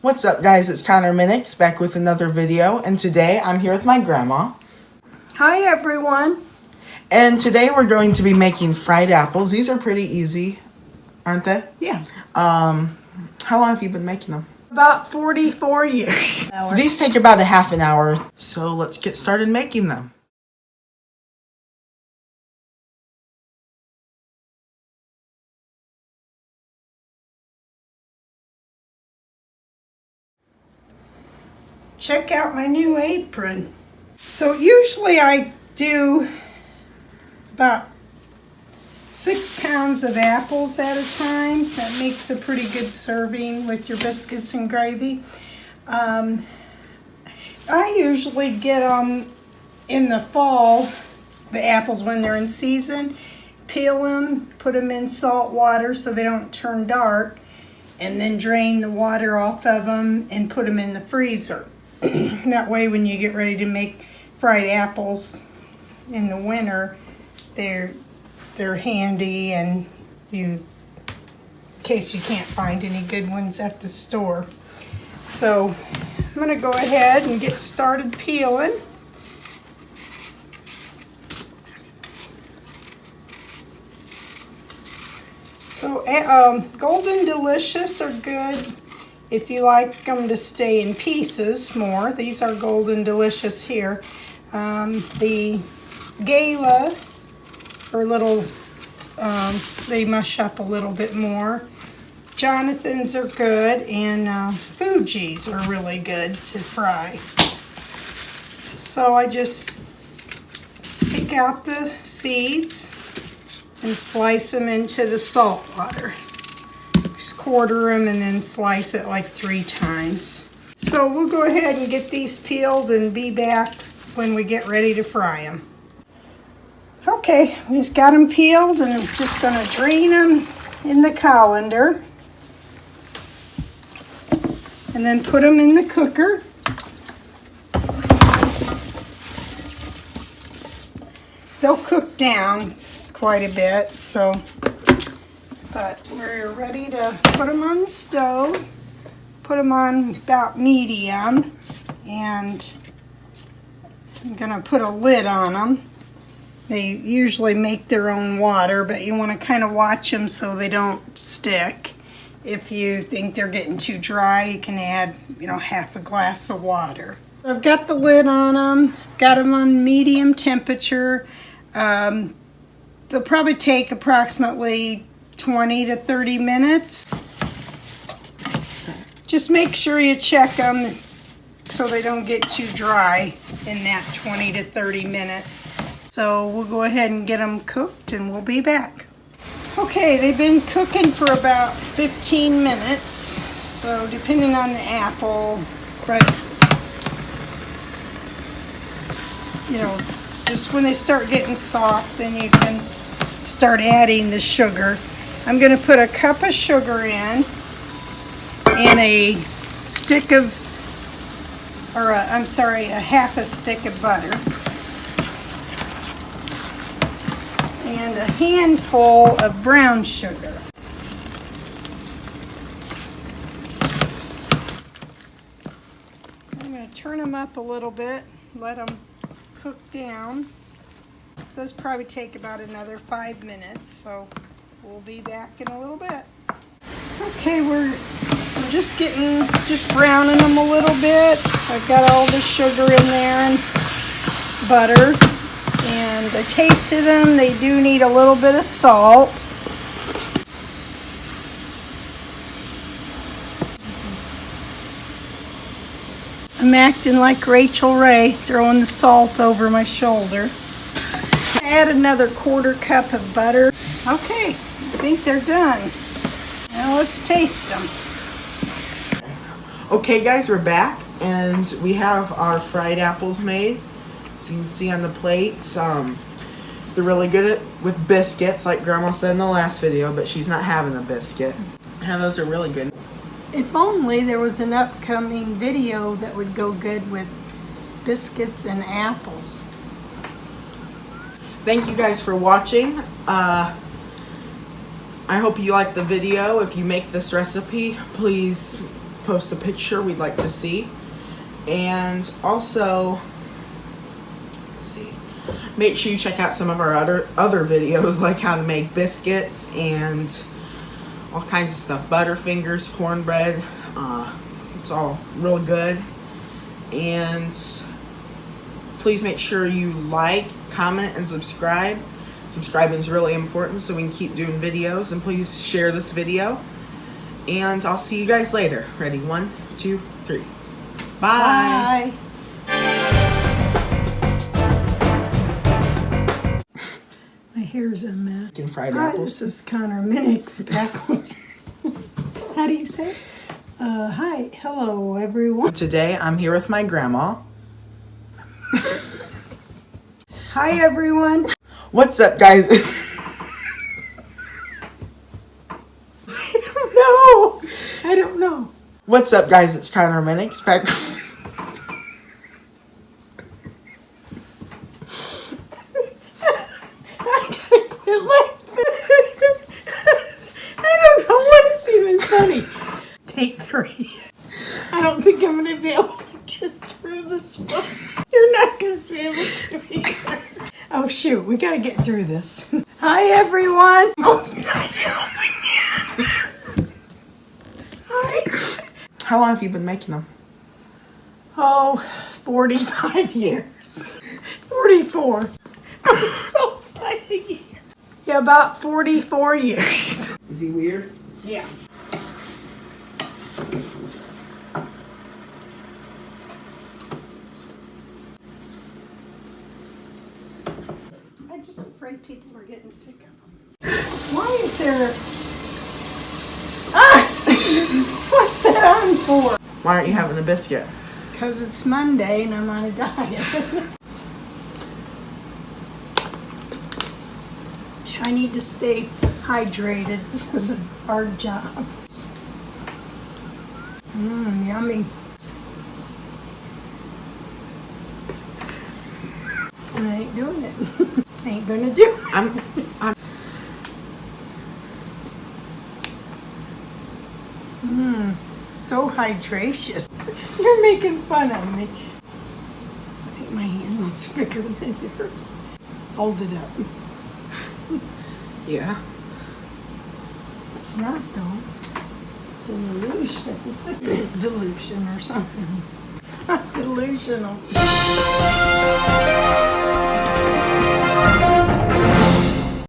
What's up, guys? It's Minix back with another video, and today I'm here with my grandma. Hi, everyone. And today we're going to be making fried apples. These are pretty easy, aren't they? Yeah. How long have you been making them? About 44 years. These take about a half an hour, so let's get started making them. Check out my new apron. So usually I do about 6 pounds of apples at a time. That makes a pretty good serving with your biscuits and gravy. I usually get them in the fall, the apples when they're in season, peel them, put them in salt water so they don't turn dark, and then drain the water off of them and put them in the freezer. That way when you get ready to make fried apples in the winter, they're handy, and in case you can't find any good ones at the store. So I'm going to go ahead and get started peeling. So Golden Delicious are good if you like them to stay in pieces more. These are Golden Delicious here. The Gala are little, they mush up a little bit more. Jonathan's are good, and Fuji's are really good to fry. So I just pick out the seeds and slice them into the salt water. Just quarter them and then slice it like 3 times. So we'll go ahead and get these peeled and be back when we get ready to fry them. Okay, we just got them peeled, and I'm just going to drain them in the colander and then put them in the cooker. They'll cook down quite a bit, but we're ready to put them on the stove. Put them on about medium, and I'm gonna put a lid on them. They usually make their own water, but you want to kind of watch them so they don't stick. If you think they're getting too dry, you can add, half a glass of water. I've got the lid on them, got them on medium temperature. They'll probably take approximately 20 to 30 minutes. Just make sure you check them so they don't get too dry in that 20 to 30 minutes. So we'll go ahead and get them cooked, and we'll be back. Okay, they've been cooking for about 15 minutes. So depending on the apple, right, just when they start getting soft, then you can start adding the sugar. I'm going to put a cup of sugar in and a half a stick of butter and a handful of brown sugar. I'm going to turn them up a little bit, let them cook down. So this probably take about another 5 minutes, so we'll be back in a little bit. Okay, we're just browning them a little bit. I've got all the sugar in there and butter, and I tasted them. They do need a little bit of salt. I'm acting like Rachel Ray, throwing the salt over my shoulder. Add another 1/4 cup of butter. Okay, I think they're done. Now let's taste them. Okay, guys, we're back, and we have our fried apples made. So you can see on the plates, they're really good with biscuits, like Grandma said in the last video, but she's not having a biscuit. And those are really good. If only there was an upcoming video that would go good with biscuits and apples. Thank you guys for watching. I hope you liked the video. If you make this recipe, please post a picture we'd like to see. And also, let's see, make sure you check out some of our other videos, like how to make biscuits and all kinds of stuff. Butterfingers, cornbread. It's all real good. And please make sure you like, comment, and subscribe. Subscribing is really important so we can keep doing videos. And please share this video. And I'll see you guys later. Ready? 1, 2, 3. Bye. My hair's a mess. Chicken fried Hi, apples. this is Connor Minix back with, how do you say it? Hi, hello everyone. Today I'm here with my grandma. Hi everyone. What's up, guys? I don't know. What's up, guys? It's Connor Minix back. I gotta quit laughing. I don't know what is even funny. Take 3. I don't think I'm gonna be able to get through this one. You're not gonna be able to either. Oh shoot, we gotta get through this. Hi everyone. Oh, not yelled again. Hi. How long have you been making them? Oh, 45 years. 44. I'm so funny. Yeah, about 44 years. Is he weird? Yeah. I'm just afraid people are getting sick of them. Why is there... Ah! What's that on for? Why aren't you having the biscuit? Because it's Monday and I'm on a diet. I need to stay hydrated. This is a hard job. Yummy. And I ain't doing it. Ain't gonna do it. I'm So hydracious. You're making fun of me. I think my hand looks bigger than yours. Hold it up. Yeah. It's not though. It's an illusion. Delusion or something. Delusional.